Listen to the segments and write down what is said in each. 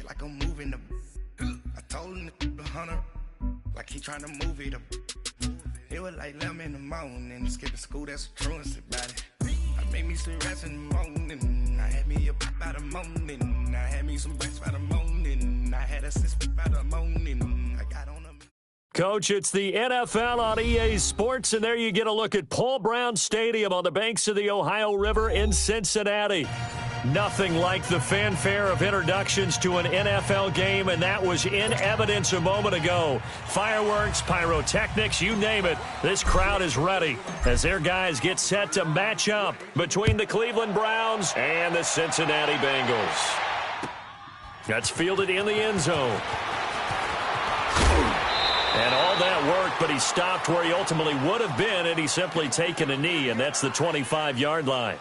like I'm moving the. I told him the hunter, like he trying to move it up. It was like 11 in the morning, skipping school, that's a truancy about it. I made me some rest in the morning, I had me a by the morning, I had me some breaks by the morning, I had a sister by the morning, I got on them. Coach, it's the NFL on EA Sports, and there you get a look at Paul Brown Stadium on the banks of the Ohio River in Cincinnati. Nothing like the fanfare of introductions to an NFL game, and that was in evidence a moment ago. Fireworks, pyrotechnics, you name it. This crowd is ready as their guys get set to match up between the Cleveland Browns and the Cincinnati Bengals. That's fielded in the end zone. And all that work, but he stopped where he ultimately would have been had he simply taken a knee, and that's the 25-yard line.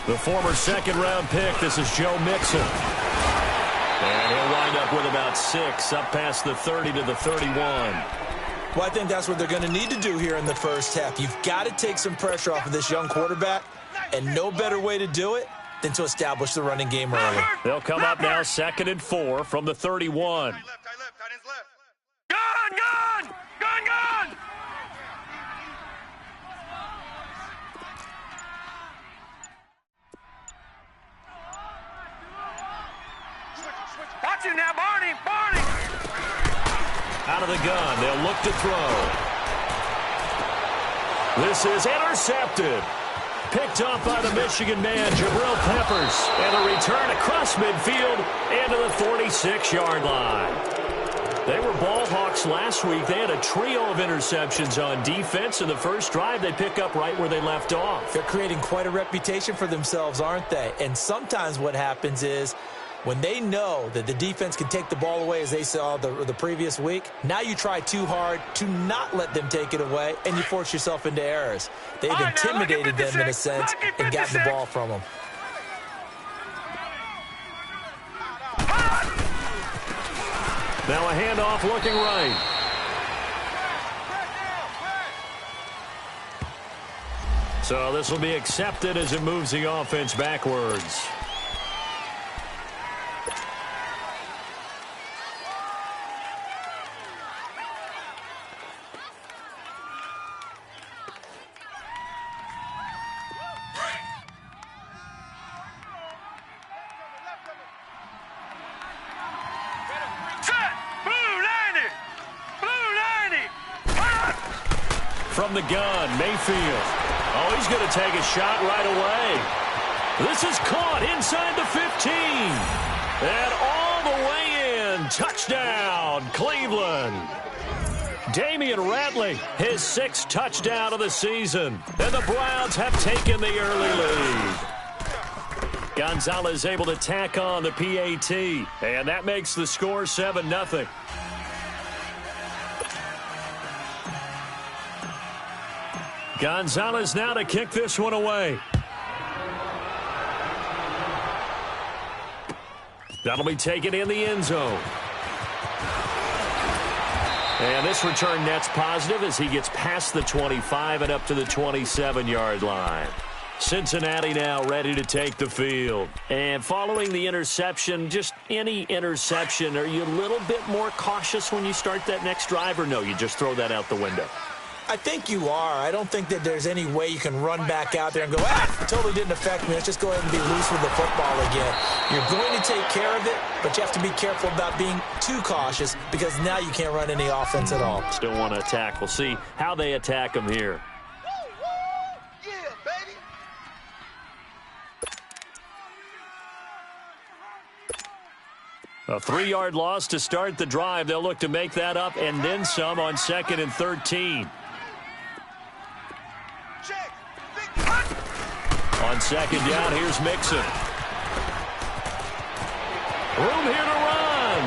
The former second-round pick, this is Joe Mixon. And he'll wind up with about 6, up past the 30 to the 31. Well, I think that's what they're going to need to do here in the first half. You've got to take some pressure off of this young quarterback, and no better way to do it than to establish the running game early. They'll come up now 2nd and 4 from the 31. Gun, gun! Gun, gun! Watch it now, Barney! Barney! Out of the gun, they'll look to throw. This is intercepted. Picked up by the Michigan man, Jabril Peppers. And a return across midfield into the 46-yard line. They were ball hawks last week. They had a trio of interceptions on defense. In the first drive, they pick up right where they left off. They're creating quite a reputation for themselves, aren't they? And sometimes what happens is when they know that the defense can take the ball away, as they saw the previous week, now you try too hard to not let them take it away, and you force yourself into errors. They've intimidated them in a sense and gotten the ball from them. Now a handoff looking right. So this will be accepted as it moves the offense backwards. From the gun, Mayfield. Oh, he's going to take a shot right away. This is caught inside the 15. And all the way in. Touchdown, Cleveland. Damian Ratley, his 6th touchdown of the season. And the Browns have taken the early lead. Gonzalez able to tack on the PAT. And that makes the score 7-0. Gonzalez now to kick this one away. That'll be taken in the end zone. And this return net's positive as he gets past the 25 and up to the 27-yard line. Cincinnati now ready to take the field. And following the interception, just any interception, are you a little bit more cautious when you start that next drive, or no, you just throw that out the window? I think you are. I don't think that there's any way you can run back out there and go, it totally didn't affect me. Let's just go ahead and be loose with the football again. You're going to take care of it, but you have to be careful about being too cautious because now you can't run any offense at all. Still want to attack. We'll see how they attack them here. Yeah, baby. A 3-yard loss to start the drive. They'll look to make that up and then some on 2nd and 13. On 2nd down, here's Mixon. Room here to run.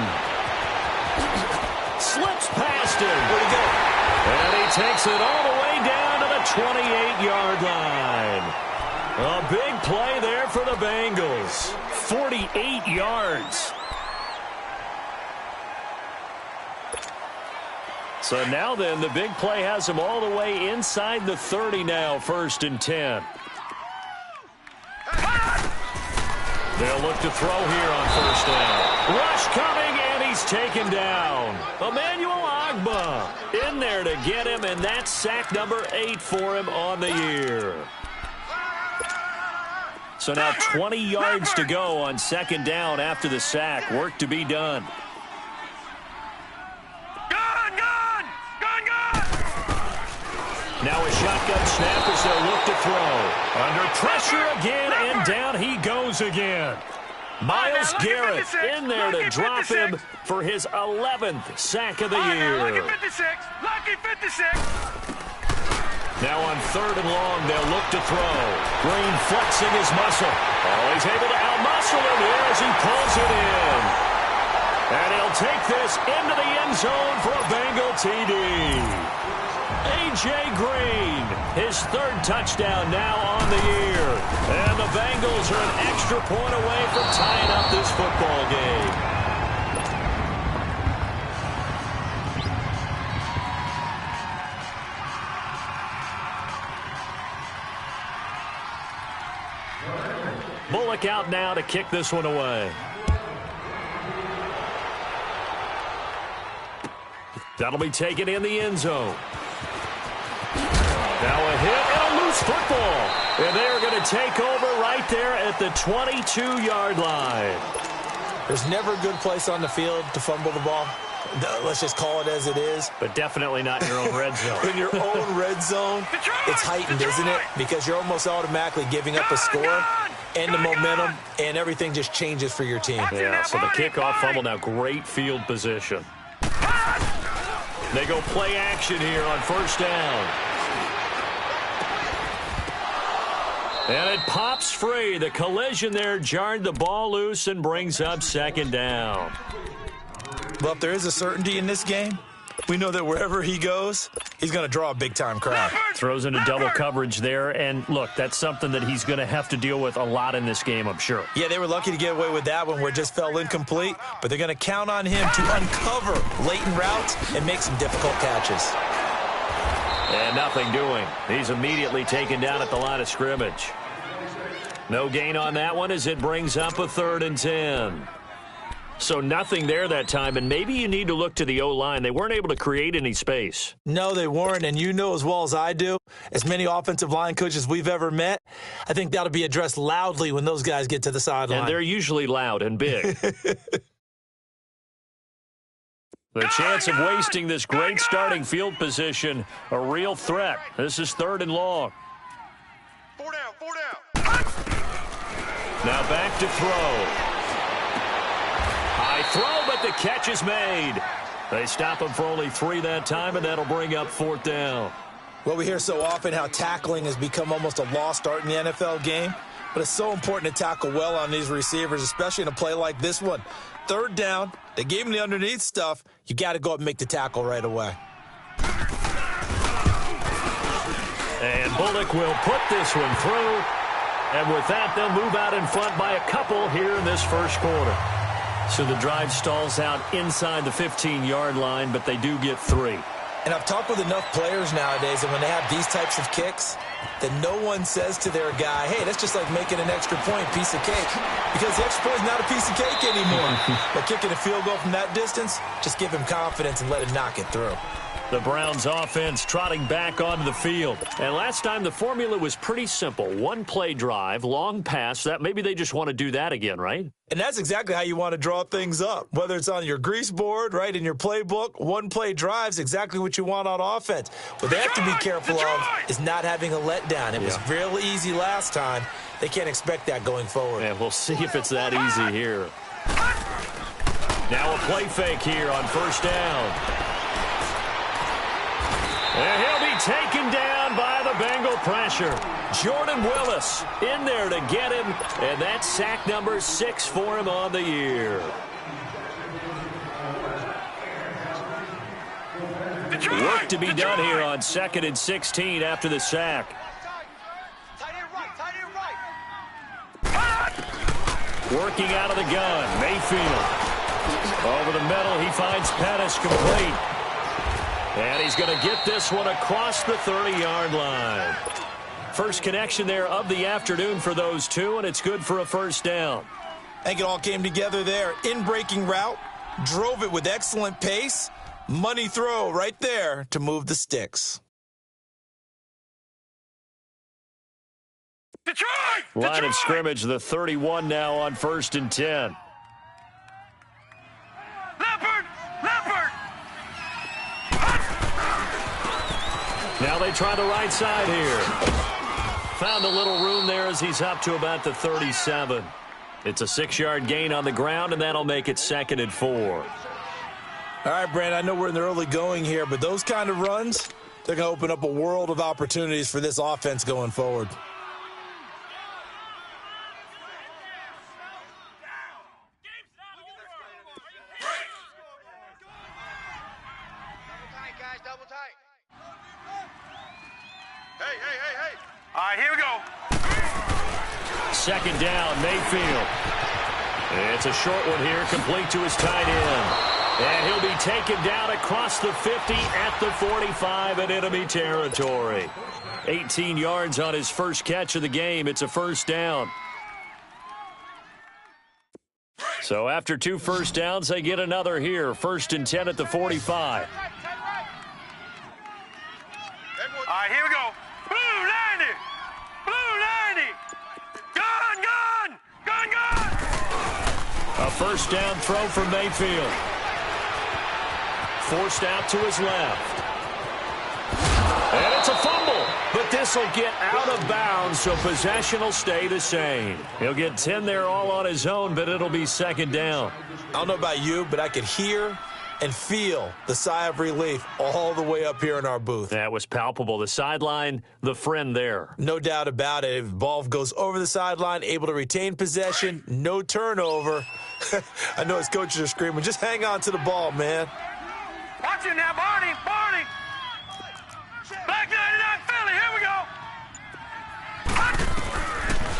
Slips past him. Where'd he go? And he takes it all the way down to the 28-yard line. A big play there for the Bengals. 48 yards. So now then, the big play has him all the way inside the 30 now, 1st and 10. They'll look to throw here on 1st down. Rush coming, and he's taken down. Emmanuel Ogbah in there to get him, and that's sack number 8 for him on the year. So now 20 yards to go on 2nd down after the sack. Work to be done. Now a shotgun snap as they'll look to throw. Under pressure again, and down he goes again. Myles Garrett in there to drop him for his 11th sack of the year. Lucky 56. Lucky 56. Now on 3rd and long, they'll look to throw. Green flexing his muscle. Oh, he's able to out-muscle him here as he pulls it in. And he'll take this into the end zone for a Bengal TD. A.J. Green, his 3rd touchdown now on the year. And the Bengals are an extra point away from tying up this football game. Bullock out now to kick this one away. That'll be taken in the end zone. Now a hit and a loose football. And they're going to take over right there at the 22-yard line. There's never a good place on the field to fumble the ball. Let's just call it as it is. But definitely not in your own red zone. In your own red zone, it's heightened, isn't it? Because you're almost automatically giving up a score and the momentum, and everything just changes for your team. Yeah, so the kickoff fumble, now great field position. They go play action here on 1st down. And it pops free. The collision there jarred the ball loose and brings up 2nd down. Well, if there is a certainty in this game, we know that wherever he goes, he's going to draw a big-time crowd. Throws into double coverage there, and look, that's something that he's going to have to deal with a lot in this game, I'm sure. Yeah, they were lucky to get away with that one where it just fell incomplete, but they're going to count on him to uncover latent routes and make some difficult catches. And nothing doing. He's immediately taken down at the line of scrimmage. No gain on that one as it brings up a 3rd and 10. So nothing there that time, and maybe you need to look to the O-line. They weren't able to create any space. No, they weren't, and you know as well as I do, as many offensive line coaches we've ever met, I think that'll be addressed loudly when those guys get to the sideline. And they're usually loud and big. The chance of wasting this great starting field position, a real threat. This is 3rd and long. 4 down, 4 down. Now back to throw. High throw, but the catch is made. They stop him for only 3 that time, and that'll bring up 4th down. Well, we hear so often how tackling has become almost a lost art in the NFL game, but it's so important to tackle well on these receivers, especially in a play like this one. 3rd down, they gave him the underneath stuff. You got to go up and make the tackle right away. And Bullock will put this one through. And with that, they'll move out in front by a couple here in this 1st quarter. So the drive stalls out inside the 15-yard line, but they do get 3. And I've talked with enough players nowadays, and when they have these types of kicks, that no one says to their guy, hey, that's just like making an extra point, piece of cake. Because the extra point is not a piece of cake anymore. But kicking a field goal from that distance, just give him confidence and let him knock it through. The Browns offense trotting back onto the field. And last time the formula was pretty simple. 1-play drive, long pass. That maybe they just want to do that again, right? And that's exactly how you want to draw things up. Whether it's on your grease board, right, in your playbook, 1-play drives, exactly what you want on offense. What they have to be careful of is not having a letdown. It was real easy last time. They can't expect that going forward. And we'll see if it's that easy here. Now a play fake here on 1st down. And he'll be taken down by the Bengal pressure. Jordan Willis in there to get him, and that's sack number 6 for him on the year. Work to be done here on 2nd and 16 after the sack. Working out of the gun, Mayfield. Over the middle, he finds Pettis complete. And he's going to get this one across the 30-yard line. First connection there of the afternoon for those two, and it's good for a first down. I think it all came together there. In-breaking route, drove it with excellent pace. Money throw right there to move the sticks. Detroit! Line of scrimmage, the 31 now on 1st and 10. Leopard! Leopard! Now they try the right side here. Found a little room there as he's up to about the 37. It's a 6-yard gain on the ground, and that'll make it 2nd and 4. All right, Brand, I know we're in the early going here, but those kind of runs, they're going to open up a world of opportunities for this offense going forward. Hey. All right, here we go. 2nd down, Mayfield. It's a short one here, complete to his tight end. And he'll be taken down across the 50 at the 45 in enemy territory. 18 yards on his first catch of the game. It's a first down. So after 2 first downs, they get another here. 1st and 10 at the 45. All right, here we go. Blue 90! Blue 90! Gun! A first down throw for Mayfield. Forced out to his left. And it's a fumble. But this will get out of bounds, so possession will stay the same. He'll get 10 there all on his own, but it'll be 2nd down. I don't know about you, but I could hear and feel the sigh of relief all the way up here in our booth. That was palpable. The sideline, the friend there. No doubt about it. If the ball goes over the sideline, able to retain possession, no turnover. I know his coaches are screaming, just hang on to the ball, man. Watch it now, Barney! Black 99 Philly, here we go!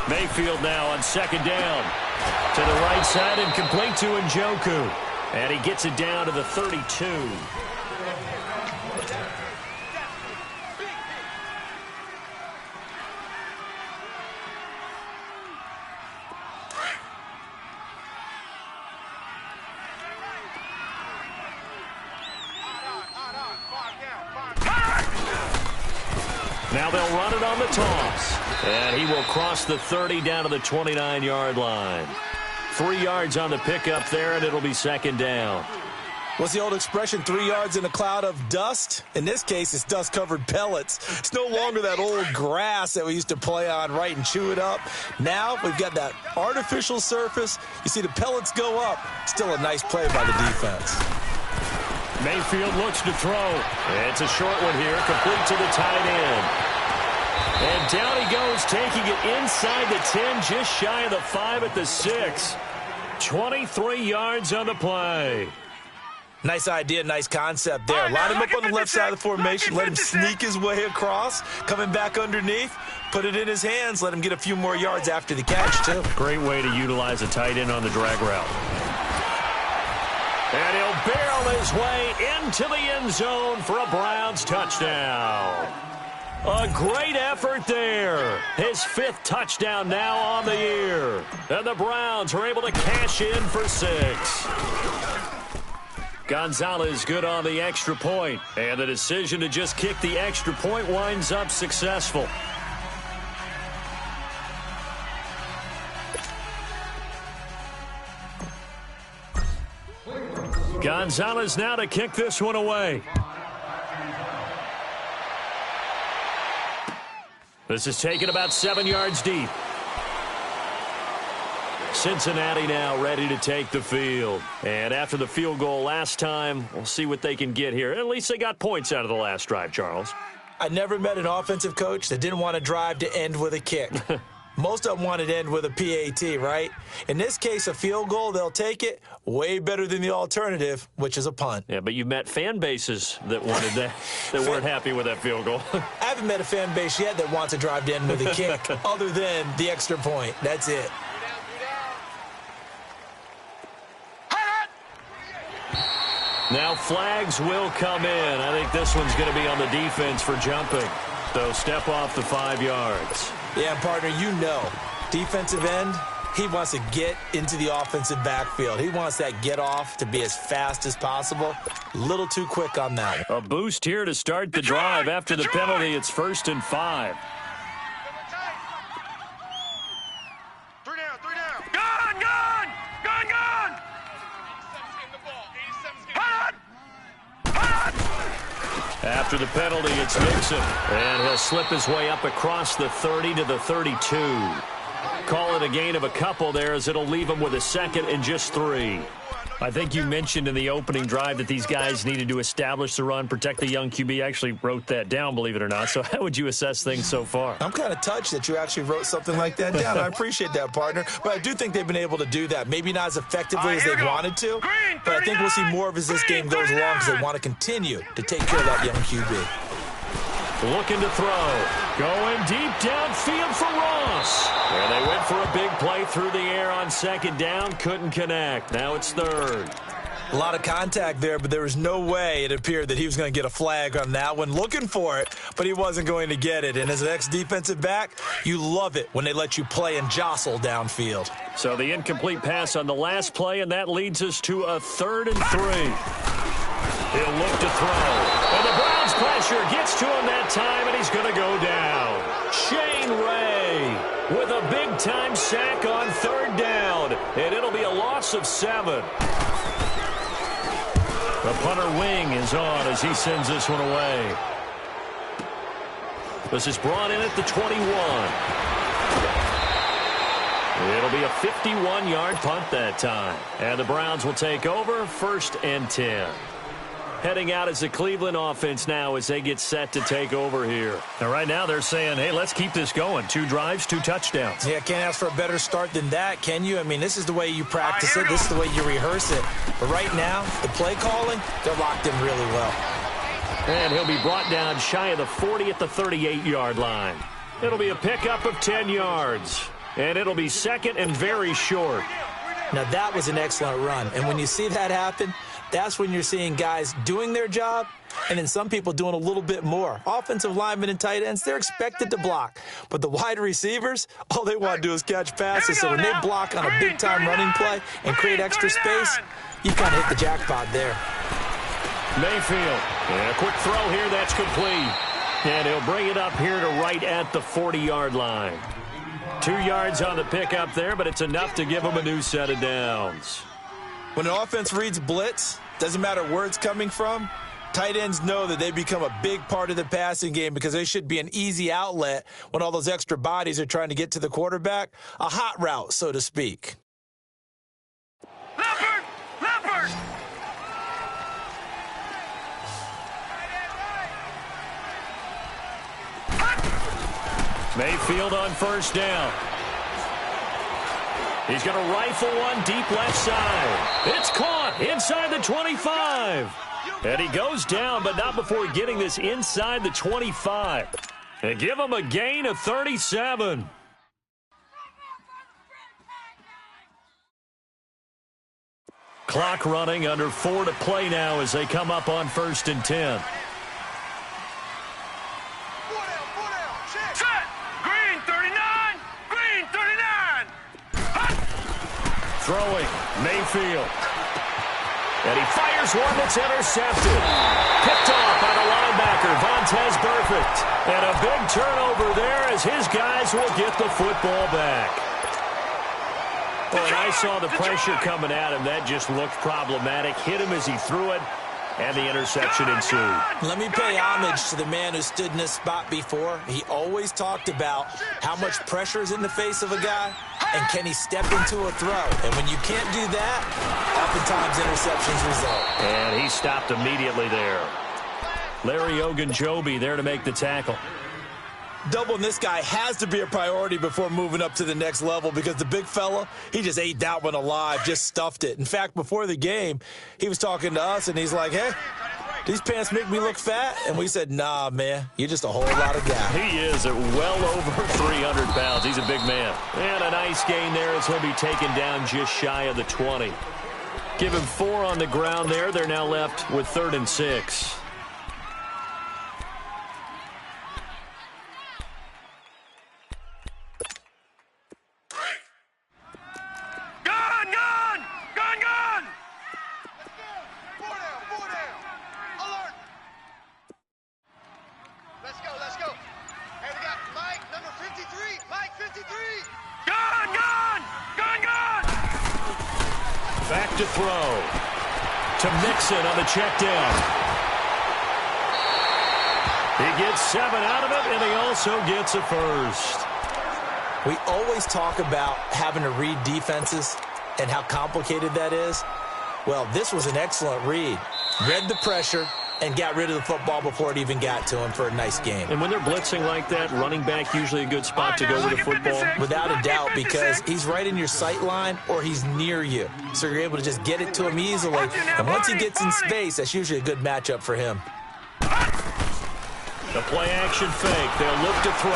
Mayfield now on 2nd down. To the right side and complete to Njoku. And he gets it down to the 32. Now they'll run it on the toss. And he will cross the 30 down to the 29-yard line. 3 yards on the pickup there, and it'll be 2nd down. What's the old expression, 3 yards in a cloud of dust? In this case, it's dust-covered pellets. It's no longer that old grass that we used to play on, right, and chew it up. Now we've got that artificial surface. You see the pellets go up. Still a nice play by the defense. Mayfield looks to throw. It's a short one here, complete to the tight end. And down he goes, taking it inside the 10, just shy of the 5 at the 6. 23 yards on the play. Nice idea, nice concept there. Line him up on the left side of the formation, let him sneak his way across, coming back underneath, put it in his hands, let him get a few more yards after the catch, too. Great way to utilize a tight end on the drag route. And he'll barrel his way into the end zone for a Browns touchdown. A great effort there. His 5th touchdown now on the year. And the Browns are able to cash in for 6. Gonzalez good on the extra point. And the decision to just kick the extra point winds up successful. Gonzalez now to kick this one away. This is taken about 7 yards deep. Cincinnati now ready to take the field. And after the field goal last time, we'll see what they can get here. At least they got points out of the last drive, Charles. I never met an offensive coach that didn't want to drive to end with a kick. Most of them wanted to end with a PAT, right? In this case, a field goal, they'll take it. Way better than the alternative, which is a punt. Yeah, but you've met fan bases that wanted that, that weren't happy with that field goal. I haven't met a fan base yet that wants to drive to end with a kick, other than the extra point. That's it. Now flags will come in. I think this one's going to be on the defense for jumping. So step off the 5 yards. Yeah, partner, you know, defensive end, he wants to get into the offensive backfield. He wants that get off to be as fast as possible. A little too quick on that. A boost here to start the drive. After the penalty, it's 1st and 5. After the penalty, it's Mixon. And he'll slip his way up across the 30 to the 32. Call it a gain of a couple there, as it'll leave him with a 2nd and just 3. I think you mentioned in the opening drive that these guys needed to establish the run, protect the young QB. Actually wrote that down, believe it or not. So how would you assess things so far? I'm kind of touched that you actually wrote something like that down. I appreciate that, partner. But I do think they've been able to do that. Maybe not as effectively as they wanted to, but I think we'll see more of as this game goes along, because they want to continue to take care of that young QB. Looking to throw. Going deep downfield for Ross. And they went for a big play through the air on 2nd down. Couldn't connect. Now it's 3rd. A lot of contact there, but there was no way it appeared that he was going to get a flag on that one. Looking for it, but he wasn't going to get it. And as an ex-defensive back, you love it when they let you play and jostle downfield. So the incomplete pass on the last play, and that leads us to a 3rd and 3. He'll look to throw. And the Browns pressure gets to him that time, and he's going to go down. Shane Ray with a big-time sack on 3rd down, and it'll be a loss of 7. The punter wing is on as he sends this one away. This is brought in at the 21. It'll be a 51-yard punt that time. And the Browns will take over, 1st and 10. Heading out as the Cleveland offense now as they get set to take over here. Now, right now they're saying, hey, let's keep this going. 2 drives, 2 touchdowns. Yeah, can't ask for a better start than that, can you? I mean, this is the way you practice it. This is the way you rehearse it. But right now, the play calling, they're locked in really well. And he'll be brought down shy of the 40 at the 38-yard line. It'll be a pickup of 10 yards. And it'll be 2nd and very short. Now, that was an excellent run. And when you see that happen, that's when you're seeing guys doing their job and then some people doing a little bit more. Offensive linemen and tight ends, they're expected to block. But the wide receivers, all they want to do is catch passes. So when they block on a big-time running play and create extra space, you kind of hit the jackpot there. Mayfield. And a quick throw here. That's complete. And he'll bring it up here to right at the 40-yard line. 2 yards on the pickup there, but it's enough to give them a new set of downs. When an offense reads blitz, doesn't matter where it's coming from, tight ends know that they become a big part of the passing game because they should be an easy outlet when all those extra bodies are trying to get to the quarterback. A hot route, so to speak. Leopard! Leopard! Mayfield on 1st down. He's going to rifle one deep left side. It's caught inside the 25. And he goes down, but not before getting this inside the 25. And give him a gain of 37. Clock running, under 4 to play now as they come up on 1st and 10. Throwing, Mayfield. And he fires one that's intercepted. Picked off by the linebacker, Vontaze Burfict. And a big turnover there as his guys will get the football back. Well, and I saw the pressure coming at him. That just looked problematic. Hit him as he threw it, and the interception ensued. Let me pay homage to the man who stood in this spot before. He always talked about how much pressure is in the face of a guy, and can he step into a throw. And when you can't do that, oftentimes interceptions result. And he stopped immediately there. Larry Ogunjobi there to make the tackle. Doubling this guy has to be a priority before moving up to the next level because the big fella, he just ate that one alive, just stuffed it. In fact, before the game, he was talking to us, and he's like, hey, these pants make me look fat? And we said, nah, man, you're just a whole lot of guy. He is at well over 300 pounds. He's a big man. And a nice gain there as he'll be taken down just shy of the 20. Give him 4 on the ground there. They're now left with 3rd and 6. Back to throw. To Mixon on the check down. He gets 7 out of it, and he also gets a first. We always talk about having to read defenses and how complicated that is. Well, this was an excellent read. Read the pressure and got rid of the football before it even got to him for a nice game. And when they're blitzing like that, running back usually a good spot to go with the football. Without a doubt, because he's right in your sight line or he's near you. So you're able to just get it to him easily. And once he gets in space, that's usually a good matchup for him. The play action fake. They'll look to throw.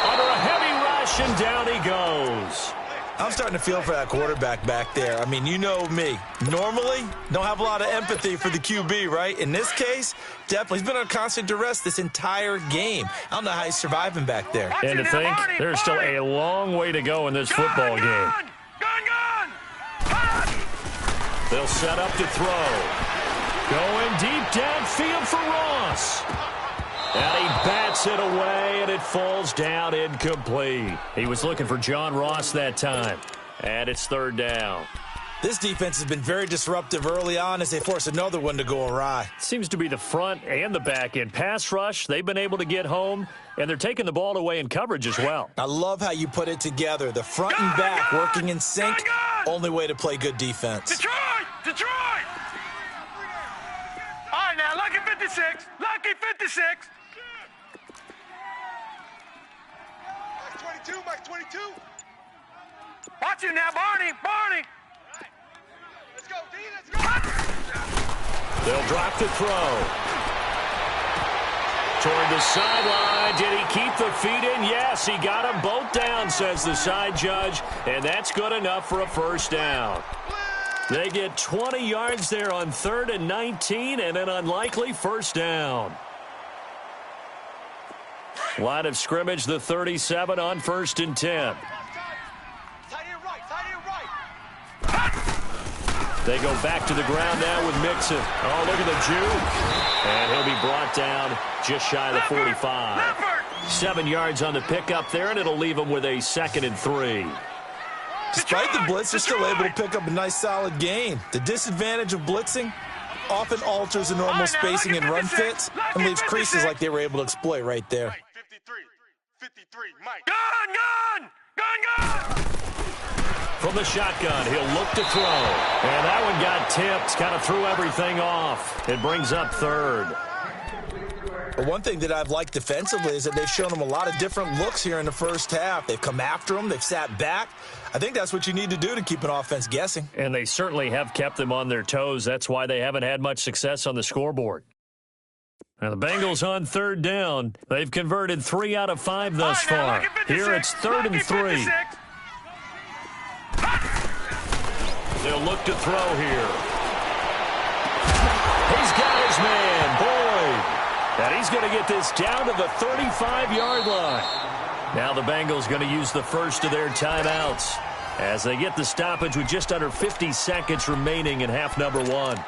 Under a heavy rush, and down he goes. I'm starting to feel for that quarterback back there. I mean, you know me. Normally, don't have a lot of empathy for the QB, right? In this case, definitely. He's been on constant duress this entire game. I don't know how he's surviving back there. And to think, there's still a long way to go in this football game. They'll set up to throw. Going deep downfield for Ross. And he bats it away, and it falls down incomplete. He was looking for John Ross that time. And it's 3rd down. This defense has been very disruptive early on as they force another one to go awry. Seems to be the front and the back end. Pass rush, they've been able to get home, and they're taking the ball away in coverage as well. I love how you put it together. The front and back working in sync, only way to play good defense. Detroit! All right, now, lucky 56. Lucky 56. Mike 22. Watch him now, Barney. Let's go, D, let's go. They'll drop the throw. Toward the sideline. Did he keep the feet in? Yes, he got them both down, says the side judge, and that's good enough for a first down. They get 20 yards there on 3rd and 19, and an unlikely first down. Line of scrimmage, the 37 on 1st and 10. They go back to the ground now with Mixon. Oh, look at the juke. And he'll be brought down just shy of the 45. 7 yards on the pickup there, and it'll leave him with a 2nd and 3. Despite the blitz, they're still able to pick up a nice solid gain. The disadvantage of blitzing often alters the normal spacing and run fits and leaves creases like they were able to exploit right there. 53, Mike. Gun! From the shotgun, he'll look to throw. And that one got tipped, kind of threw everything off. It brings up 3rd. But one thing that I've liked defensively is that they've shown them a lot of different looks here in the first half. They've come after them. They've sat back. I think that's what you need to do to keep an offense guessing. And they certainly have kept them on their toes. That's why they haven't had much success on the scoreboard. Now the Bengals on 3rd down. They've converted 3 out of 5 thus far. Here it's 3rd and 3. They'll look to throw here. He's got his man, Boyd. And he's going to get this down to the 35-yard line. Now the Bengals going to use the first of their timeouts as they get the stoppage with just under 50 seconds remaining in half number 1.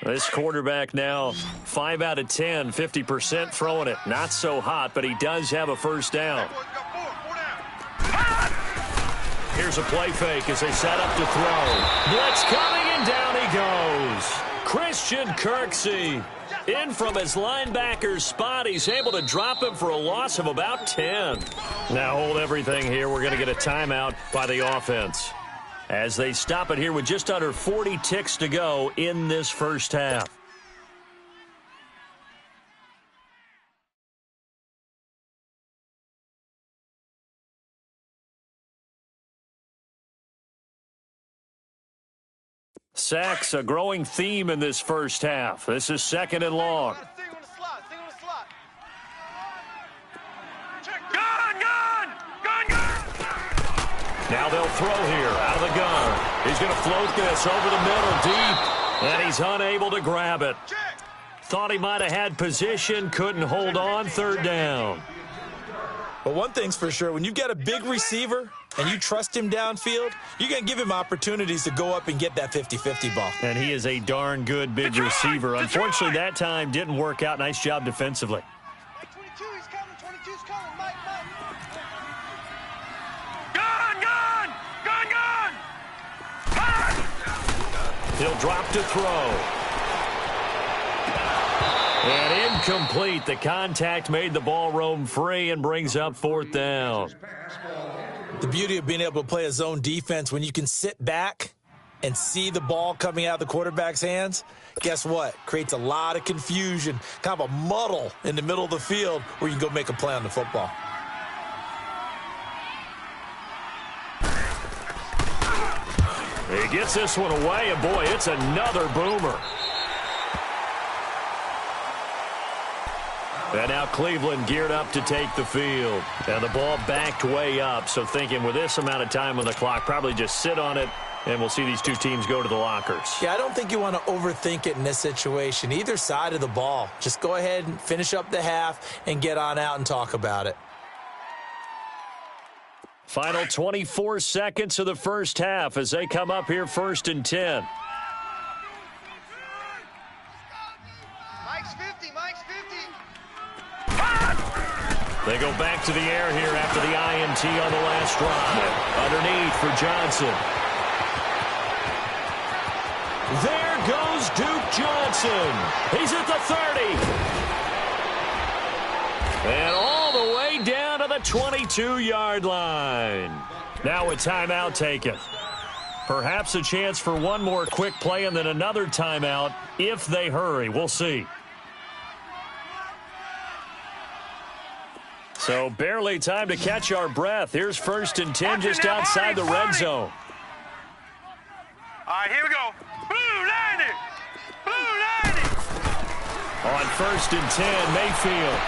This quarterback now 5 out of 10, 50% throwing it. Not so hot, but he does have a first down. Here's a play fake as they set up to throw. Blitz coming, and down he goes. Christian Kirksey in from his linebacker's spot. He's able to drop him for a loss of about 10. Now hold everything here. We're going to get a timeout by the offense as they stop it here with just under 40 ticks to go in this first half. Sacks, a growing theme in this first half. This is 2nd and long. Now they'll throw here out of the gun. He's going to float this over the middle deep, and he's unable to grab it. Thought he might have had position, couldn't hold on, 3rd down. But one thing's for sure, when you've got a big receiver and you trust him downfield, you're going to give him opportunities to go up and get that 50-50 ball. And he is a darn good big receiver. Unfortunately, that time didn't work out. Nice job defensively. Mike 22, he's coming. 22's coming. Mike. Gun! He'll drop to throw. And incomplete. The contact made the ball roam free and brings up 4th down. The beauty of being able to play a zone defense when you can sit back and see the ball coming out of the quarterback's hands, guess what? Creates a lot of confusion, kind of a muddle in the middle of the field where you can go make a play on the football. He gets this one away, and boy, it's another boomer. And now Cleveland geared up to take the field. And the ball backed way up, so thinking with this amount of time on the clock, probably just sit on it, and we'll see these two teams go to the lockers. Yeah, I don't think you want to overthink it in this situation. Either side of the ball. Just go ahead and finish up the half and get on out and talk about it. Final 24 seconds of the first half as they come up here 1st and 10. Mike's 50. They go back to the air here after the INT on the last drive. Underneath for Johnson. There goes Duke Johnson. He's at the 30. And all the way down to the 22-yard line. Now a timeout taken. Perhaps a chance for one more quick play and then another timeout if they hurry. We'll see. So barely time to catch our breath. Here's 1st and 10 just outside the red zone. All right, here we go. Blue 90. On 1st and 10, Mayfield.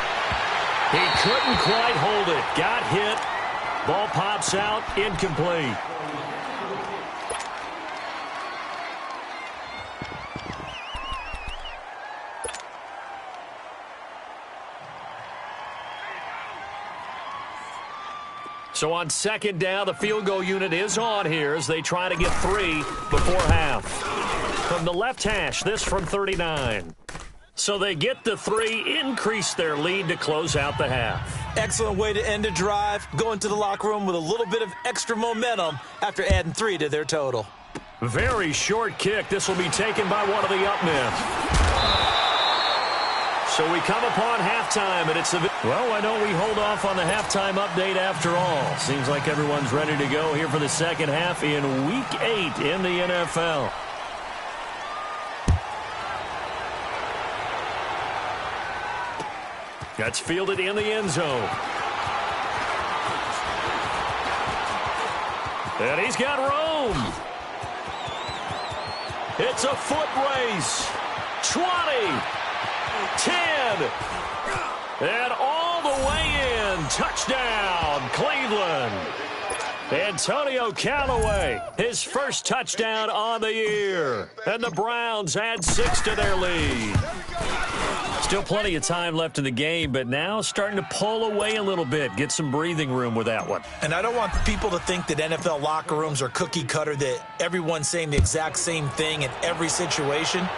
He couldn't quite hold it. Got hit. Ball pops out. Incomplete. So on 2nd down, the field goal unit is on here as they try to get 3 before half. From the left hash, this from 39. So they get the 3, increase their lead to close out the half. Excellent way to end a drive. Go into the locker room with a little bit of extra momentum after adding 3 to their total. Very short kick. This will be taken by one of the up men. So we come upon halftime, and it's well, why don't we hold off on the halftime update after all? Seems like everyone's ready to go here for the second half in Week 8 in the NFL. That's fielded in the end zone. And he's got room. It's a foot race. 20. 10. And all the way in. Touchdown, Cleveland. Antonio Callaway, his first touchdown on the year. And the Browns add 6 to their lead. Still plenty of time left in the game, but now starting to pull away a little bit. Get some breathing room with that one. And I don't want people to think that NFL locker rooms are cookie cutter, that everyone's saying the exact same thing in every situation.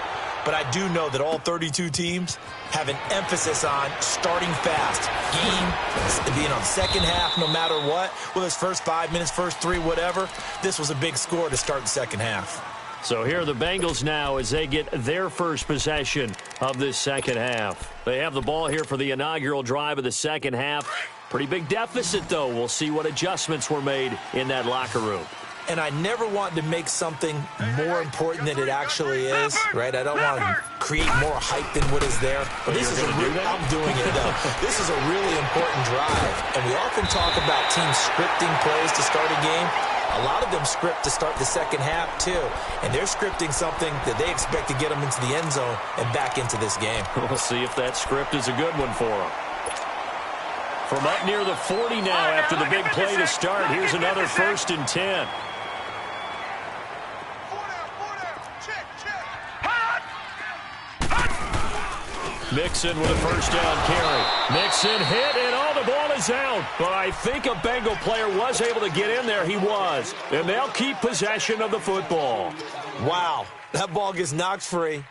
But I do know that all 32 teams have an emphasis on starting fast. Game, being on second half, no matter what. Whether it's first 5 minutes, first 3, whatever. This was a big score to start the second half. So here are the Bengals now as they get their first possession of this second half. They have the ball here for the inaugural drive of the second half. Pretty big deficit, though. We'll see what adjustments were made in that locker room. And I never want to make something more important than it actually is, right? I don't want to create more hype than what is there. But this is I'm doing it, though. This is a really important drive. And we often talk about teams scripting plays to start a game. A lot of them script to start the second half, too. And they're scripting something that they expect to get them into the end zone and back into this game. We'll see if that script is a good one for them. From up near the 40 now after the big play to start, here's another 1st and 10. Mixon with a first down carry. Mixon hit, and the ball is out. But I think a Bengal player was able to get in there. He was. And they'll keep possession of the football. Wow, that ball gets knocked free,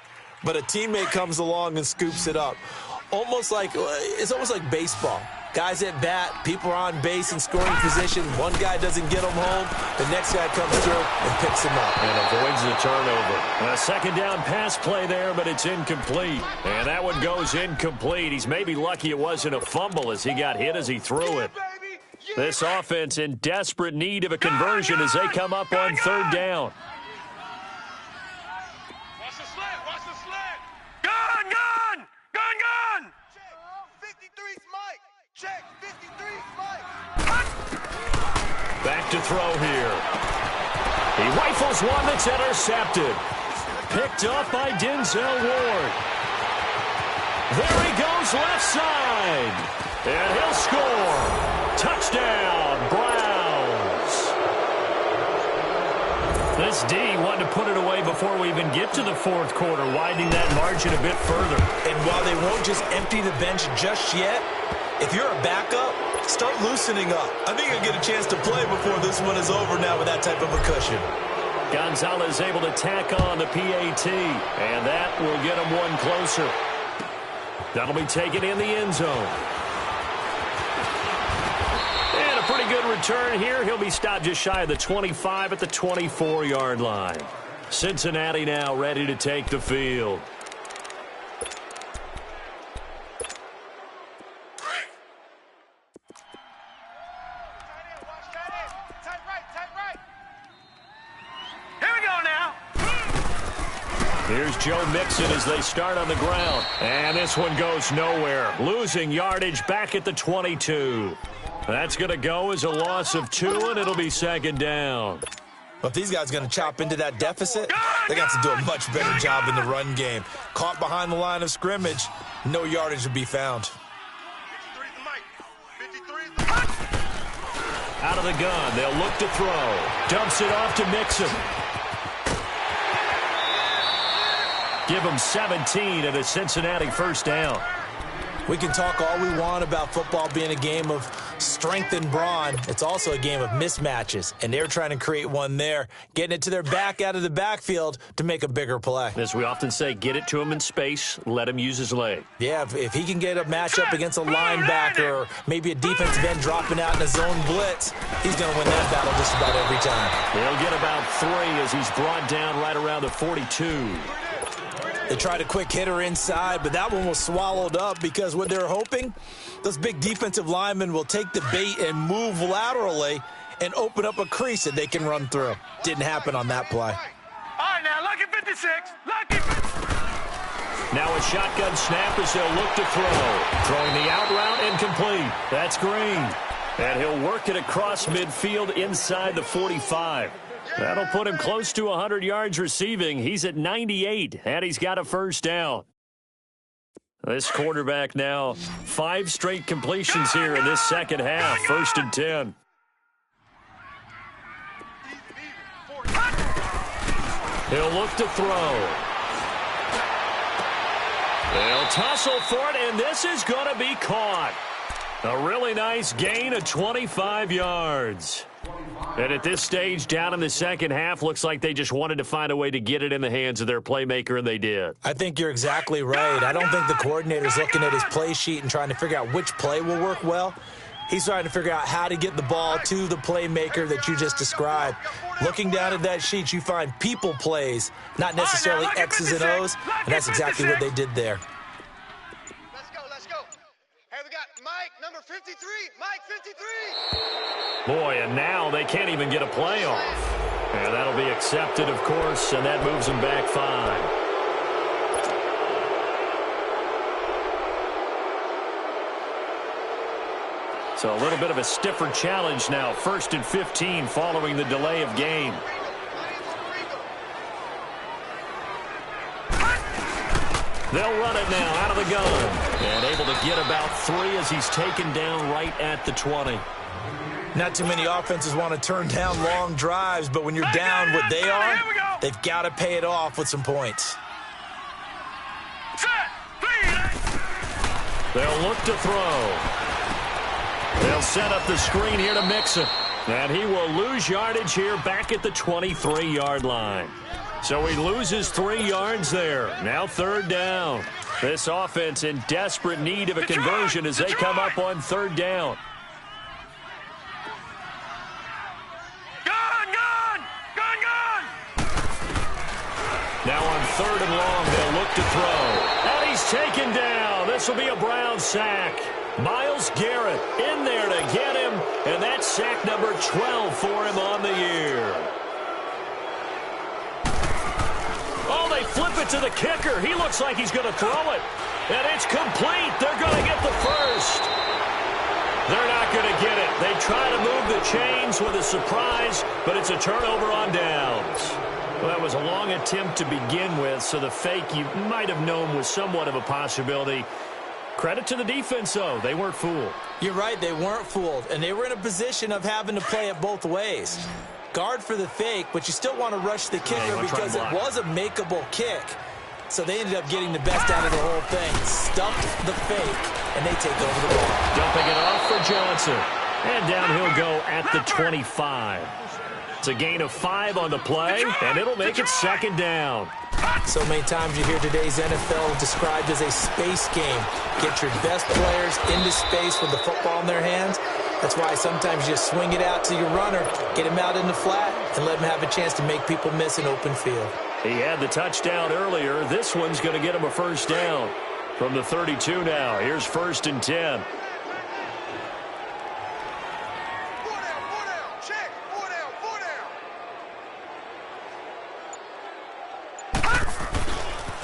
but a teammate comes along and scoops it up. It's almost like baseball. Guys at bat, people are on base in scoring position. One guy doesn't get them home. The next guy comes through and picks him up. And avoids the turnover. A second down pass play there, but it's incomplete. And that one goes incomplete. He's maybe lucky it wasn't a fumble as he got hit as he threw it. This offense in desperate need of a conversion as they come up on 3rd down. Watch the slant, watch the slant. Gun, gun, gun, gun. 53's Mike. Check, 53's Mike. Back to throw here. He rifles one that's intercepted. Picked up by Denzel Ward. There he goes left side. And he'll score. Touchdown, Browns. This D wanted to put it away before we even get to the 4th quarter, widening that margin a bit further. And while they won't just empty the bench just yet, if you're a backup, start loosening up. I think you'll get a chance to play before this one is over now with that type of a cushion. Gonzalez able to tack on the PAT, and that will get him one closer. That'll be taken in the end zone. And a pretty good return here. He'll be stopped just shy of the 25 at the 24-yard line. Cincinnati now ready to take the field. Here's Joe Mixon as they start on the ground. And this one goes nowhere. Losing yardage back at the 22. That's going to go as a loss of 2, and it'll be 2nd down. But if these guys are going to chop into that deficit, they got to do a much better job in the run game. Caught behind the line of scrimmage, no yardage to be found. 53's the Mike. 53's the Mike. Out of the gun, they'll look to throw. Dumps it off to Mixon. Give him 17 at a Cincinnati 1st down. We can talk all we want about football being a game of strength and brawn. It's also a game of mismatches, and they're trying to create one there, getting it to their back out of the backfield to make a bigger play. As we often say, get it to him in space, let him use his leg. Yeah, if he can get a matchup against a linebacker or maybe a defensive end dropping out in a zone blitz, he's going to win that battle just about every time. He'll get about 3 as he's brought down right around the 42. They tried a quick hitter inside, but that one was swallowed up because what they're hoping, those big defensive linemen will take the bait and move laterally and open up a crease that they can run through. Didn't happen on that play. All right, now, lucky 56. Lucky 56. Now a shotgun snap as they'll look to throw. Throwing the out route incomplete. That's Green. And he'll work it across midfield inside the 45. That'll put him close to 100 yards receiving. He's at 98, and he's got a 1st down. This quarterback now, 5 straight completions here in this second half. 1st and 10. He'll look to throw. They'll tussle for it, and this is going to be caught. A really nice gain of 25 yards. And at this stage, down in the second half, looks like they just wanted to find a way to get it in the hands of their playmaker, and they did. I think you're exactly right. I don't think the coordinator's looking at his play sheet and trying to figure out which play will work well. He's trying to figure out how to get the ball to the playmaker that you just described. Looking down at that sheet, you find people plays, not necessarily X's and O's, and that's exactly what they did there. Let's go. Hey, we got Mike, number 53. Mike, 53. Boy, and now they can't even get a play off. And that'll be accepted, of course, and that moves them back 5. So a little bit of a stiffer challenge now. 1st and 15 following the delay of game. They'll run it now out of the gun. And able to get about 3 as he's taken down right at the 20. Not too many offenses want to turn down long drives, but when you're down what they are, they've got to pay it off with some points. They'll look to throw. They'll set up the screen here to Mixon. And he will lose yardage here back at the 23-yard line. So he loses 3 yards there. Now 3rd down. This offense in desperate need of a conversion as they come up on 3rd down. Now on 3rd and long, they'll look to throw. And he's taken down. This will be a Brown sack. Myles Garrett in there to get him, and that's sack number 12 for him on the year. Oh, they flip it to the kicker. He looks like he's going to throw it. And it's complete. They're going to get the first. They're not going to get it. They try to move the chains with a surprise, but it's a turnover on downs. Well, that was a long attempt to begin with, so the fake you might have known was somewhat of a possibility. Credit to the defense, though. They weren't fooled. You're right. They weren't fooled, and they were in a position of having to play it both ways. Guard for the fake, but you still want to rush the kicker because it was a makeable kick. So they ended up getting the best out of the whole thing. Stuffed the fake, and they take over the ball. Dumping it off for Johnson. And down he'll go at the 25. It's a gain of 5 on the play, and it'll make it 2nd down. So many times you hear today's NFL described as a space game. Get your best players into space with the football in their hands. That's why sometimes you just swing it out to your runner, get him out in the flat, and let him have a chance to make people miss an open field. He had the touchdown earlier. This one's going to get him a 1st down from the 32 now. Here's 1st and 10.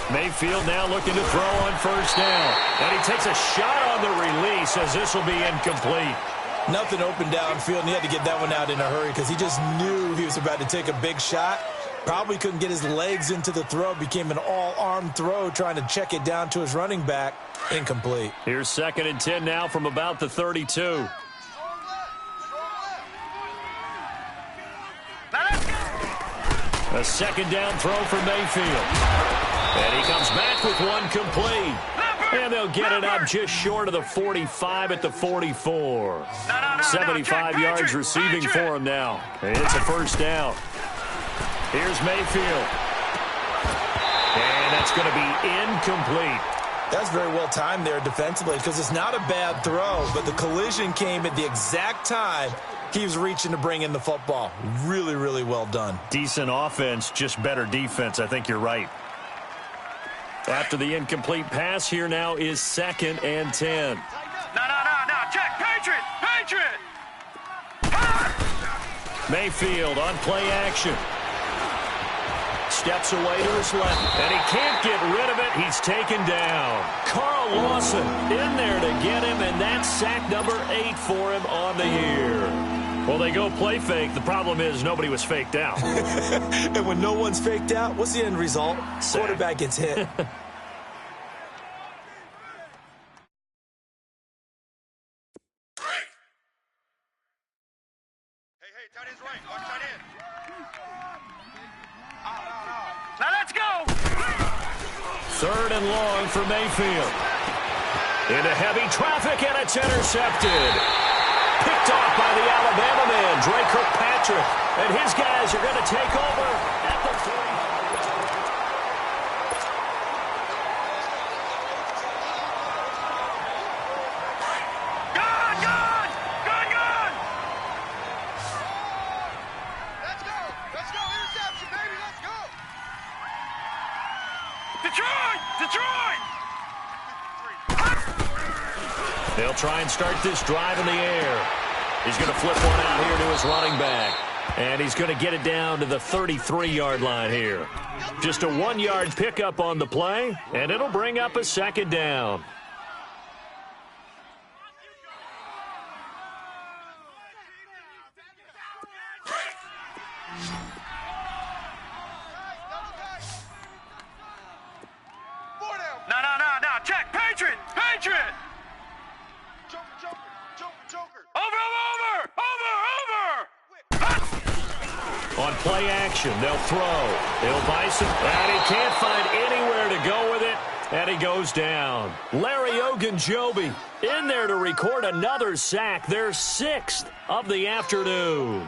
Mayfield now looking to throw on 1st down. And he takes a shot on the release as this will be incomplete. Nothing open downfield, and he had to get that one out in a hurry because he just knew he was about to take a big shot. Probably couldn't get his legs into the throw. Became an all-arm throw trying to check it down to his running back. Incomplete. Here's 2nd and 10 now from about the 32. A 2nd down throw for Mayfield. And he comes back with one complete. And they'll get it up just short of the 45 at the 44. 75 yards receiving for him now. It's a 1st down. Here's Mayfield. And that's going to be incomplete. That's very well timed there defensively because it's not a bad throw, but the collision came at the exact time he was reaching to bring in the football. Really, really well done. Decent offense, just better defense. I think you're right. After the incomplete pass, here now is 2nd and 10. No. Check. Patriot. Mayfield on play action. Steps away to his left, and he can't get rid of it. He's taken down. Carl Lawson in there to get him, and that's sack number 8 for him on the year. Well, they go play fake. The problem is nobody was faked out. And when no one's faked out, what's the end result? Sack. Quarterback gets hit. Hey, tight end's right. Watch tight end. Now let's go. 3rd and long for Mayfield. Into heavy traffic, and it's intercepted. Picked off by the Alabama man, Dre Kirkpatrick. And his guys are going to take over at the 40. Good. They'll try and start this drive in the air. He's going to flip one out here to his running back. And he's going to get it down to the 33-yard line here. Just a 1-yard pickup on the play, and it'll bring up a second down. No. Check. Patriot. Joker. Over. On play action, they'll throw. He'll buy some, and he can't find anywhere to go with it, and he goes down. Larry Ogunjobi in there to record another sack, their 6th of the afternoon.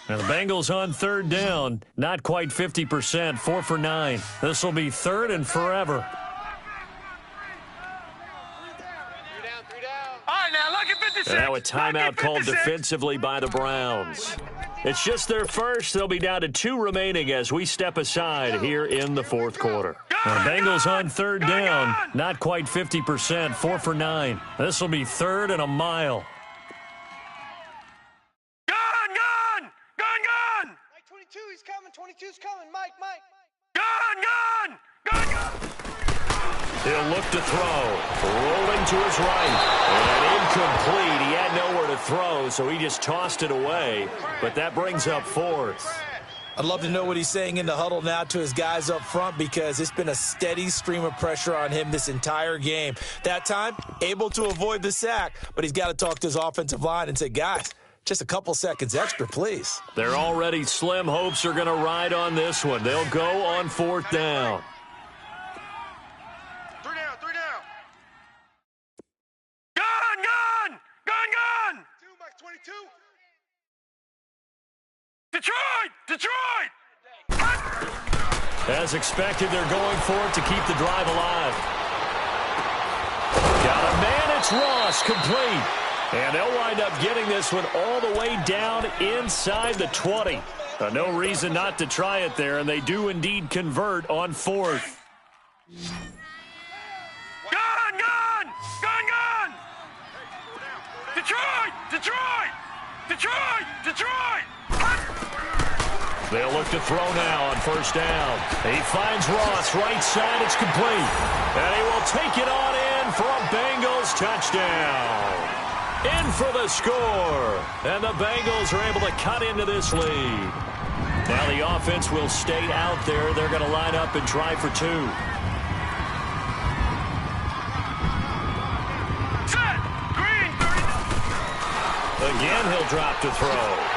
And the Bengals on third down, not quite 50%, 4 for 9. This will be third and forever. 3 down. All right, now, look at 56. And now a timeout called defensively by the Browns. It's just their first. They'll be down to 2 remaining as we step aside here in the fourth quarter. And the Bengals on third down, not quite 50%, 4 for 9. This will be third and a mile. Mike 22, he's coming. 22's coming. Mike. Gun. He'll look to throw. Rolling to his right. And incomplete. He had nowhere to throw, so he just tossed it away. But that brings up fourth. I'd love to know what he's saying in the huddle now to his guys up front, because it's been a steady stream of pressure on him this entire game. That time, able to avoid the sack, but he's got to talk to his offensive line and say, guys, just a couple seconds extra, please. Their already slim hopes are going to ride on this one. They'll go on fourth down. 3 down. Gun. 2, Mike 22. Detroit. As expected, they're going for it to keep the drive alive. Got a man, it's Ross, complete. And they'll wind up getting this one all the way down inside the 20. No reason not to try it there, and they do indeed convert on fourth. Gun. Detroit. They'll look to throw now on first down. He finds Ross, right side, it's complete. And he will take it on in for a Bengals touchdown. In for the score. And the Bengals are able to cut into this lead. Now the offense will stay out there. They're going to line up and try for 2. Set. Green. 30. Again, he'll drop to throw.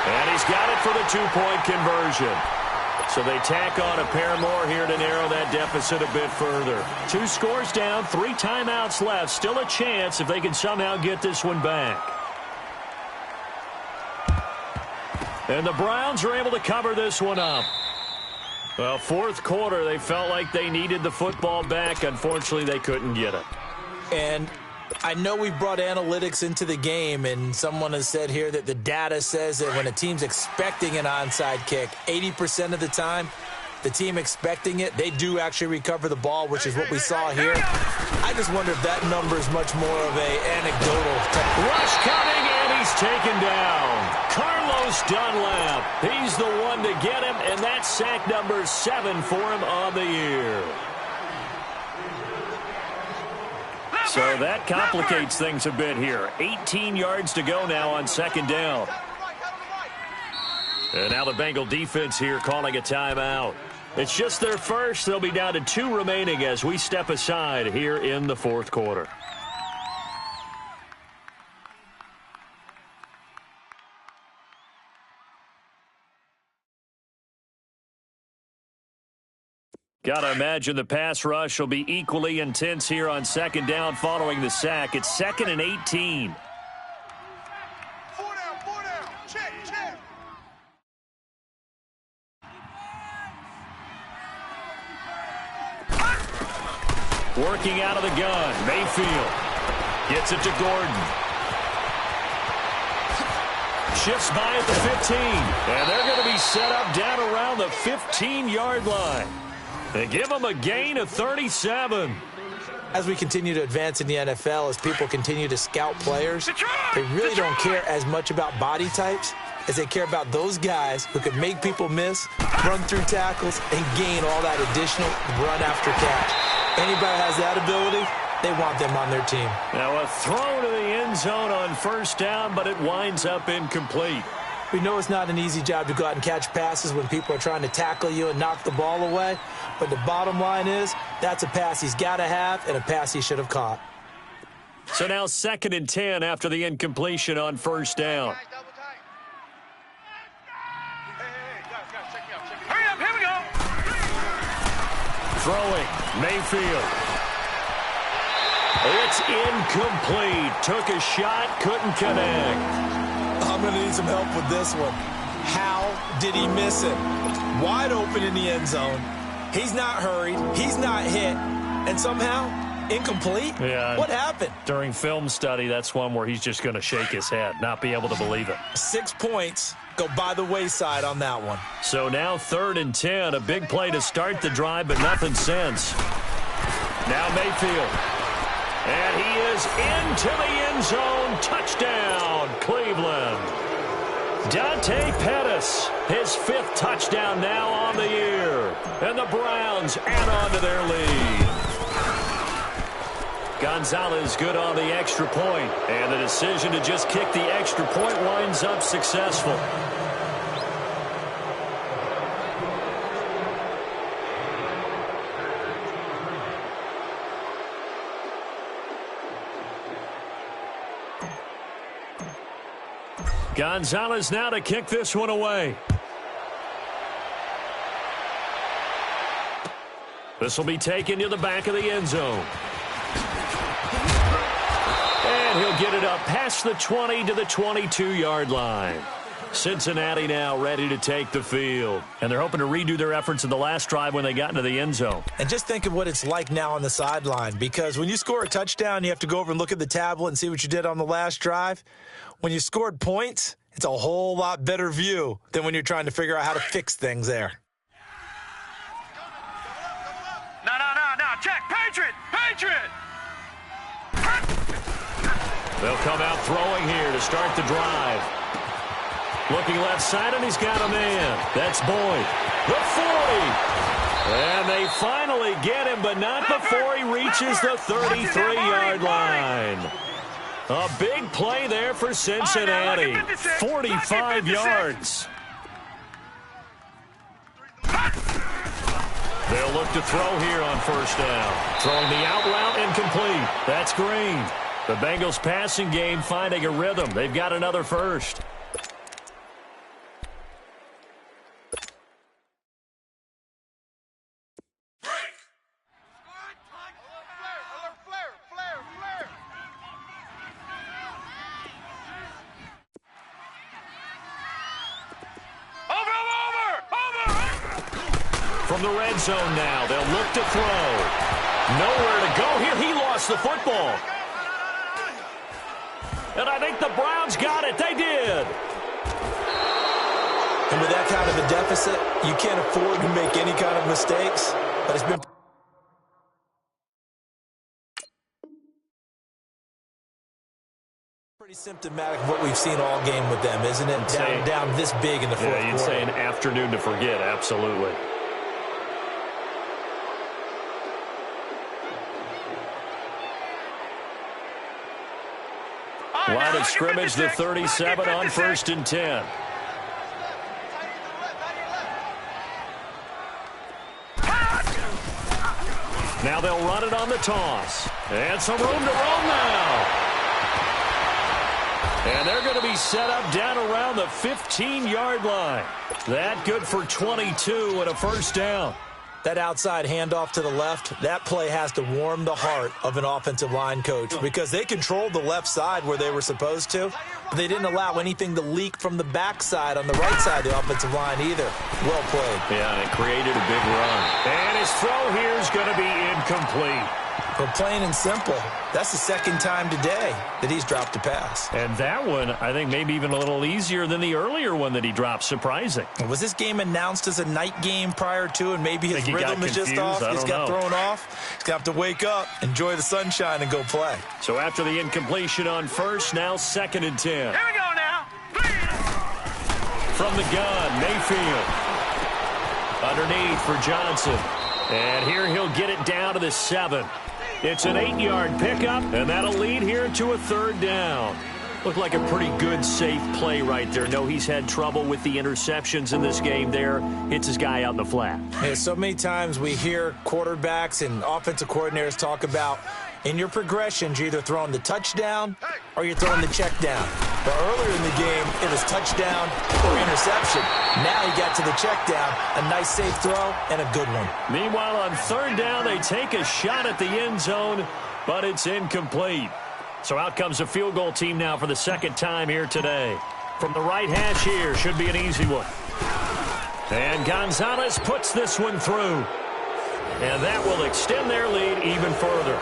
And he's got it for the 2-point conversion. So they tack on a pair more here to narrow that deficit a bit further. 2 scores down, 3 timeouts left. Still a chance if they can somehow get this one back. And the Browns are able to cover this one up. Well, fourth quarter, they felt like they needed the football back. Unfortunately, they couldn't get it. And I know we brought analytics into the game, and someone has said here that the data says that when a team's expecting an onside kick, 80% of the time, the team expecting it, they do actually recover the ball, which is what we saw here. I just wonder if that number is much more of a anecdotal type. Rush coming, and he's taken down. Carlos Dunlap, he's the one to get him, and that's sack number 7 for him on the year. So that complicates things a bit here. 18 yards to go now on second down. And now the Bengal defense here calling a timeout. It's just their first. They'll be down to 2 remaining as we step aside here in the fourth quarter. Got to imagine the pass rush will be equally intense here on second down following the sack. It's 2nd and 18. 4 down. Check. Working out of the gun. Mayfield gets it to Gordon. Shifts by at the 15. And they're going to be set up down around the 15-yard line. They give them a gain of 37. As we continue to advance in the NFL, as people continue to scout players, they really don't care as much about body types as they care about those guys who can make people miss, run through tackles, and gain all that additional run after catch. Anybody has that ability, they want them on their team. Now a throw to the end zone on first down, but it winds up incomplete. We know it's not an easy job to go out and catch passes when people are trying to tackle you and knock the ball away. But the bottom line is, that's a pass he's got to have and a pass he should have caught. So now 2nd and 10 after the incompletion on first down. Hurry up, here we go. Throwing, Mayfield. It's incomplete. Took a shot, couldn't connect. I'm going to need some help with this one. How did he miss it? Wide open in the end zone. He's not hurried. He's not hit. And somehow, incomplete? Yeah. What happened? During film study, that's one where he's just going to shake his head, not be able to believe it. 6 points go by the wayside on that one. So now 3rd and 10. A big play to start the drive, but nothing since. Now Mayfield. And he is into the end zone. Touchdown, Cleveland. Dante Pettis, his 5th touchdown now on the year. And the Browns add on to their lead. Gonzalez good on the extra point. And the decision to just kick the extra point winds up successful. Gonzalez now to kick this one away. This will be taken to the back of the end zone. And he'll get it up past the 20 to the 22-yard line. Cincinnati now ready to take the field. And they're hoping to redo their efforts in the last drive when they got into the end zone. And just think of what it's like now on the sideline, because when you score a touchdown, you have to go over and look at the tablet and see what you did on the last drive. When you scored points, it's a whole lot better view than when you're trying to figure out how to fix things there. No, check, Patriot. They'll come out throwing here to start the drive. Looking left side, and he's got a man. That's Boyd. The 40. And they finally get him, but not before he reaches the 33-yard line. A big play there for Cincinnati. 45 yards. They'll look to throw here on first down. Throwing the out route incomplete. That's Green. The Bengals passing game finding a rhythm. They've got another first. From the red zone now, they'll look to throw. Nowhere to go here. He lost the football. And I think the Browns got it. They did. And with that kind of a deficit, you can't afford to make any kind of mistakes. But it's been pretty symptomatic of what we've seen all game with them, isn't it? Down this big in the fourth quarter. Yeah, you'd say an afternoon to forget. Absolutely. Line of scrimmage, the 37 on 1st and 10. Now they'll run it on the toss. And some room to roam now. And they're going to be set up down around the 15-yard line. That good for 22 and a first down. That outside handoff to the left, that play has to warm the heart of an offensive line coach because they controlled the left side where they were supposed to, but they didn't allow anything to leak from the backside on the right side of the offensive line either. Well played. Yeah, and it created a big run. And his throw here is going to be incomplete. Well, plain and simple, that's the second time today that he's dropped a pass. And that one, I think, maybe even a little easier than the earlier one that he dropped. Surprising. Was this game announced as a night game prior to, and maybe his rhythm is just off? He's got thrown off. He's going to have to wake up, enjoy the sunshine, and go play. So after the incompletion on first, now 2nd and 10. Here we go now. From the gun, Mayfield. Underneath for Johnson. And here he'll get it down to the 7. It's an 8-yard pickup, and that'll lead here to a 3rd down. Looked like a pretty good, safe play right there. No, he's had trouble with the interceptions in this game there. Hits his guy out in the flat. Yeah, so many times we hear quarterbacks and offensive coordinators talk about in your progressions, you're either throwing the touchdown or you're throwing the check down. But earlier in the game, it was touchdown or interception. Now he got to the check down, a nice safe throw, and a good one. Meanwhile, on 3rd down, they take a shot at the end zone, but it's incomplete. So out comes the field goal team now for the 2nd time here today. From the right hash here, should be an easy one. And Gonzalez puts this one through. And that will extend their lead even further.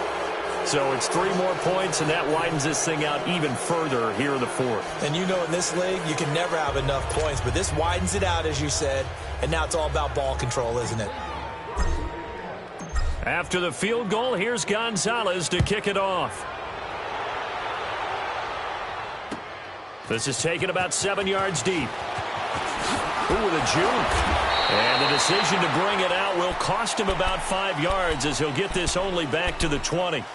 So it's 3 more points, and that widens this thing out even further here in the 4th. And you know in this league, you can never have enough points, but this widens it out, as you said, and now it's all about ball control, isn't it? After the field goal, here's Gonzalez to kick it off. This is taken about 7 yards deep. Ooh, with a juke. And the decision to bring it out will cost him about 5 yards as he'll get this only back to the 20.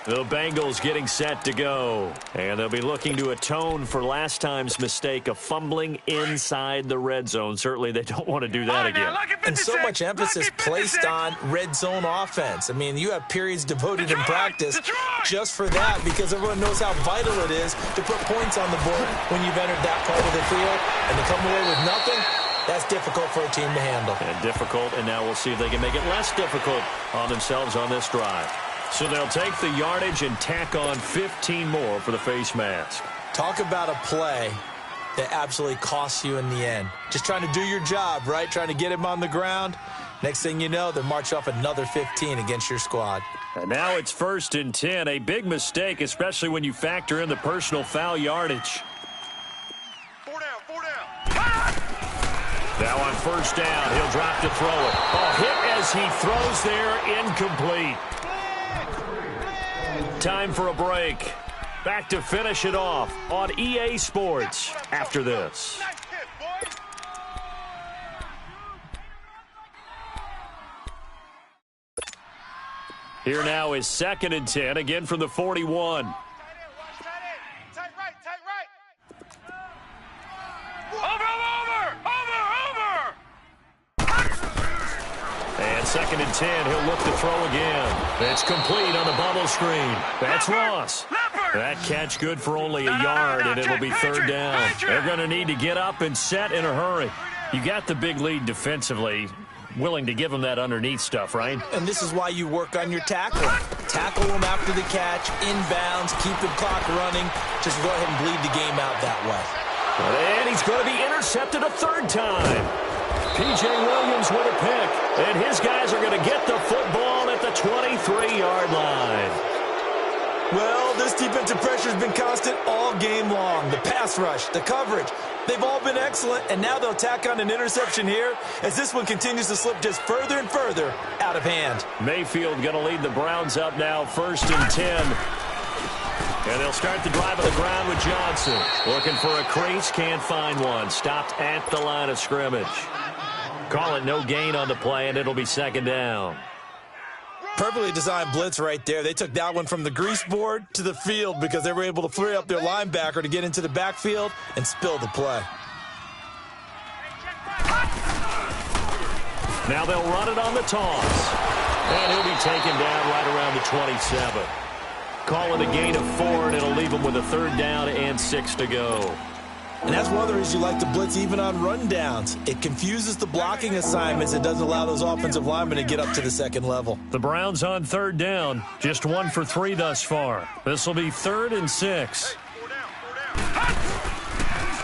The Bengals getting set to go. And they'll be looking to atone for last time's mistake of fumbling inside the red zone. Certainly they don't want to do that again. And so much emphasis placed on red zone offense. I mean, you have periods devoted in practice just for that because everyone knows how vital it is to put points on the board when you've entered that part of the field. And to come away with nothing, that's difficult for a team to handle. And difficult, and now we'll see if they can make it less difficult on themselves on this drive. So they'll take the yardage and tack on 15 more for the face mask. Talk about a play that absolutely costs you in the end. Just trying to do your job, right? Trying to get him on the ground. Next thing you know, they'll march off another 15 against your squad. And now it's 1st and 10. A big mistake, especially when you factor in the personal foul yardage. 4 down. Now on 1st down, he'll drop to throw it. Oh, hit as he throws there, incomplete. Time for a break. Back to finish it off on EA Sports after this. Here now is 2nd and 10, again from the 41. Tight right. And 2nd and 10, he'll look to throw again. It's complete on the bubble screen. That's Ross. That catch good for only a yard, and it'll be 3rd down. They're going to need to get up and set in a hurry. You got the big lead defensively. Willing to give them that underneath stuff, right? And this is why you work on your tackling. Tackle them after the catch, inbounds, keep the clock running. Just go ahead and bleed the game out that way. And he's going to be intercepted a 3rd time. P.J. Williams with a pick. And his guys are going to get the football at the 23-yard line. Well, this defensive pressure has been constant all game long. The pass rush, the coverage, they've all been excellent, and now they'll tack on an interception here as this one continues to slip just further and further out of hand. Mayfield going to lead the Browns up now, 1st and 10. And they'll start the drive on the ground with Johnson. Looking for a crease, can't find one. Stopped at the line of scrimmage. Call it no gain on the play, and it'll be 2nd down. Perfectly designed blitz right there. They took that one from the grease board to the field because they were able to free up their linebacker to get into the backfield and spill the play. Now they'll run it on the toss. And he'll be taken down right around the 27. Call it a gain of 4, and it'll leave them with a 3rd down and 6 to go. And that's one of the reasons you like to blitz even on rundowns. It confuses the blocking assignments. It doesn't allow those offensive linemen to get up to the 2nd level. The Browns on 3rd down. Just 1 for 3 thus far. This will be 3rd and 6.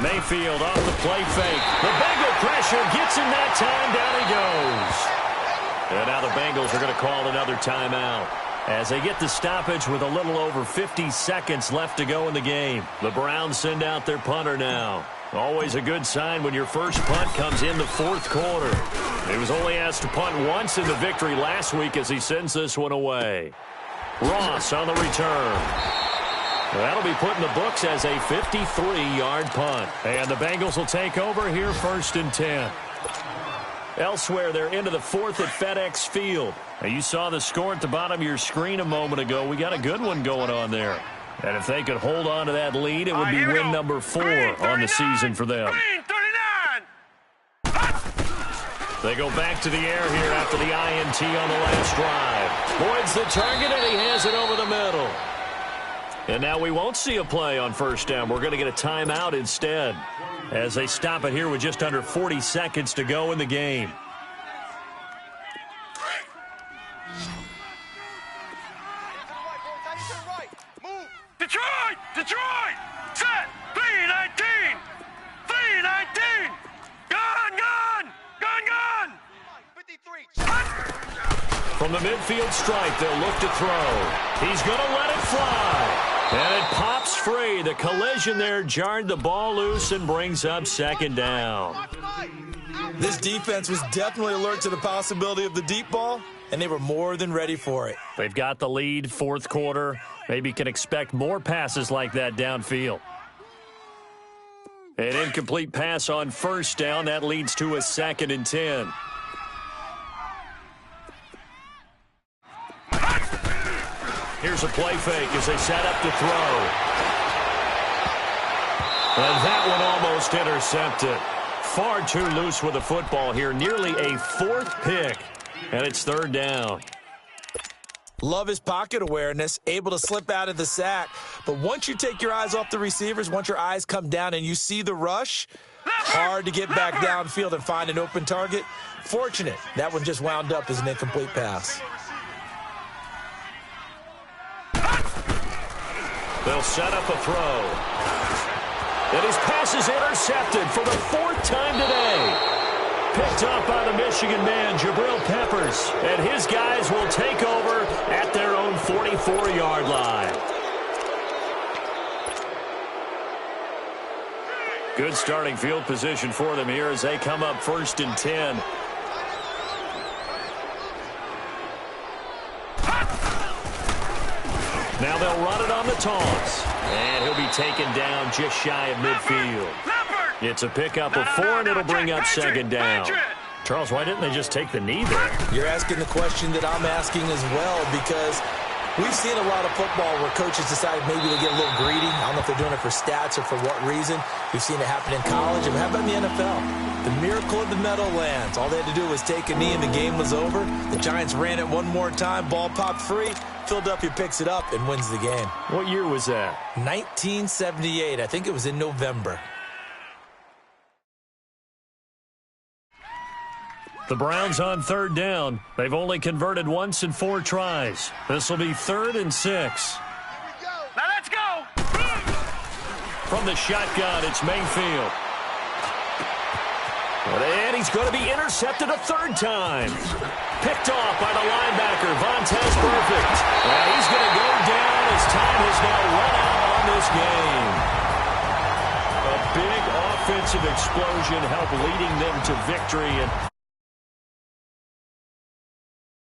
Mayfield off the play fake. The Bengal pressure gets him that time. Down he goes. And now the Bengals are going to call another timeout. as they get the stoppage with a little over 50 seconds left to go in the game. The Browns send out their punter now. Always a good sign when your first punt comes in the fourth quarter. He was only asked to punt once in the victory last week as he sends this one away. Ross on the return. That'll be put in the books as a 53-yard punt. And the Bengals will take over here 1st and 10. Elsewhere, they're into the fourth at FedEx Field. Now, you saw the score at the bottom of your screen a moment ago. We got a good one going on there. And if they could hold on to that lead, it would be win number 4 on the season for them. They go back to the air here after the INT on the last drive. Boyd's the target, and he has it over the middle. And now we won't see a play on first down. We're going to get a timeout instead as they stop it here with just under 40 seconds to go in the game. Detroit! Detroit! Set! 3-19! 3-19! Gone! Gone! Gone! Gone! 53. From the midfield stripe, they'll look to throw. He's going to let it fly. And it pops free. The collision there jarred the ball loose and brings up second down. This defense was definitely alert to the possibility of the deep ball, and they were more than ready for it. They've got the lead, fourth quarter. Maybe can expect more passes like that downfield. An incomplete pass on first down. That leads to a 2nd and 10. Here's a play fake as they set up to throw. And that one almost intercepted. Far too loose with the football here. Nearly a 4th pick. And it's 3rd down. Love his pocket awareness, able to slip out of the sack. But once you take your eyes off the receivers, once your eyes come down and you see the rush, hard to get back downfield and find an open target. Fortunate, that one just wound up as an incomplete pass. They'll set up a throw. And his pass is intercepted for the 4th time today. Picked up by the Michigan man, Jabril Peppers. And his guys will take over at their own 44-yard line. Good starting field position for them here as they come up 1st and 10. Now they'll run it on the toss. And he'll be taken down just shy of midfield. It's a pickup of 4, and it'll bring up 2nd down. Charles, why didn't they just take the knee there? You're asking the question that I'm asking as well, because we've seen a lot of football where coaches decide maybe to get a little greedy. I don't know if they're doing it for stats or for what reason. We've seen it happen in college. And how about in the NFL? The miracle of the Meadowlands. All they had to do was take a knee, and the game was over. The Giants ran it one more time. Ball popped free. Philadelphia picks it up and wins the game. What year was that? 1978. I think it was in November. The Browns on 3rd down. They've only converted once in 4 tries. This will be 3rd and 6. Now let's go! From the shotgun, it's Mayfield. And he's going to be intercepted a 3rd time. Picked off by the linebacker, Vontaze Burfict. And he's going to go down as time has now run out on this game. A big offensive explosion helped leading them to victory. And